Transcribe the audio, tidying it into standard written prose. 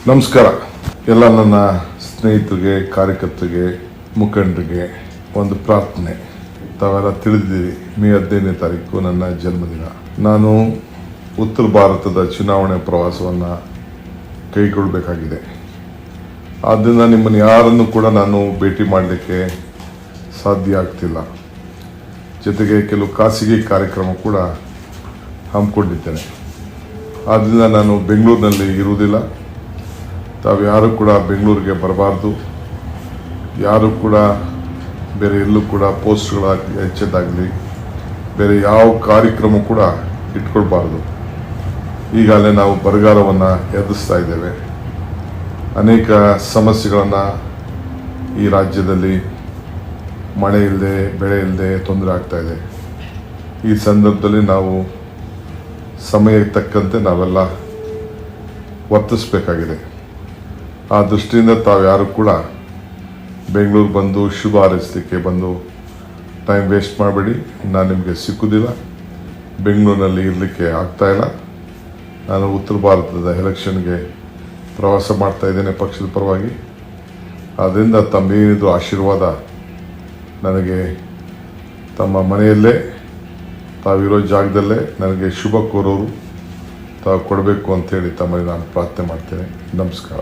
ನಮಸ್ಕಾರ ಎಲ್ಲ ನನ್ನ ಸ್ನೇಹಿತರಿಗೆ, ಕಾರ್ಯಕರ್ತರಿಗೆ, ಮುಖಂಡರಿಗೆ ಒಂದು ಪ್ರಾರ್ಥನೆ. ತಾವೆಲ್ಲ ತಿಳಿದಿದ್ದೀರಿ, ಮೇ 15ನೇ ತಾರೀಕು ನನ್ನ ಜನ್ಮದಿನ. ನಾನು ಉತ್ತರ ಭಾರತದ ಚುನಾವಣೆ ಪ್ರವಾಸವನ್ನು ಕೈಗೊಳ್ಳಬೇಕಾಗಿದೆ. ಆದ್ದರಿಂದ ನಿಮ್ಮನ್ನು ಯಾರನ್ನು ಕೂಡ ನಾನು ಭೇಟಿ ಮಾಡಲಿಕ್ಕೆ ಸಾಧ್ಯ ಆಗ್ತಿಲ್ಲ. ಜೊತೆಗೆ ಕೆಲವು ಖಾಸಗಿ ಕಾರ್ಯಕ್ರಮ ಕೂಡ ಹಮ್ಮಿಕೊಂಡಿದ್ದೇನೆ. ಆದ್ದರಿಂದ ನಾನು ಬೆಂಗಳೂರಿನಲ್ಲಿ ಇರುವುದಿಲ್ಲ. ತಾವು ಯಾರು ಕೂಡ ಬೆಂಗಳೂರಿಗೆ ಬರಬಾರ್ದು. ಯಾರು ಕೂಡ ಬೇರೆ ಎಲ್ಲೂ ಕೂಡ ಪೋಸ್ಟ್ಗಳಾಗಲಿ, ಹೆಚ್ಚದಾಗಲಿ ಬೇರೆ ಯಾವ ಕಾರ್ಯಕ್ರಮ ಕೂಡ ಇಟ್ಕೊಳ್ಬಾರ್ದು. ಈಗಾಗಲೇ ನಾವು ಬರಗಾಲವನ್ನು ಎದುರಿಸ್ತಾ ಇದ್ದೇವೆ. ಅನೇಕ ಸಮಸ್ಯೆಗಳನ್ನು ಈ ರಾಜ್ಯದಲ್ಲಿ ಮಳೆ ಇಲ್ಲದೆ, ಬೆಳೆ ಇಲ್ಲದೆ ತೊಂದರೆ ಆಗ್ತಾಯಿದೆ. ಈ ಸಂದರ್ಭದಲ್ಲಿ ನಾವು ಸಮಯಕ್ಕೆ ತಕ್ಕಂತೆ ನಾವೆಲ್ಲ ವರ್ತಿಸಬೇಕಾಗಿದೆ. ಆ ದೃಷ್ಟಿಯಿಂದ ತಾವು ಯಾರು ಕೂಡ ಬೆಂಗಳೂರು ಬಂದು ಶುಭ ಹಾರೈಸಲಿಕ್ಕೆ ಬಂದು ಟೈಮ್ ವೇಸ್ಟ್ ಮಾಡಬೇಡಿ. ನಾನು ನಿಮಗೆ ಸಿಕ್ಕುವುದಿಲ್ಲ. ಬೆಂಗಳೂರಿನಲ್ಲಿ ಇರಲಿಕ್ಕೆ ಆಗ್ತಾಯಿಲ್ಲ. ನಾನು ಉತ್ತರ ಭಾರತದ ಎಲೆಕ್ಷನ್ಗೆ ಪ್ರವಾಸ ಮಾಡ್ತಾಯಿದ್ದೇನೆ ಪಕ್ಷದ ಪರವಾಗಿ. ಆದ್ದರಿಂದ ತಮ್ಮೇನಿದು ಆಶೀರ್ವಾದ ನನಗೆ ತಮ್ಮ ಮನೆಯಲ್ಲೇ, ತಾವಿರೋ ಜಾಗದಲ್ಲೇ ನನಗೆ ಶುಭ ಕೋರೋರು ತಾವು ಕೊಡಬೇಕು ಅಂತೇಳಿ ತಮ್ಮಲ್ಲಿ ನಾನು ಪ್ರಾರ್ಥನೆ ಮಾಡ್ತೇನೆ. ನಮಸ್ಕಾರ.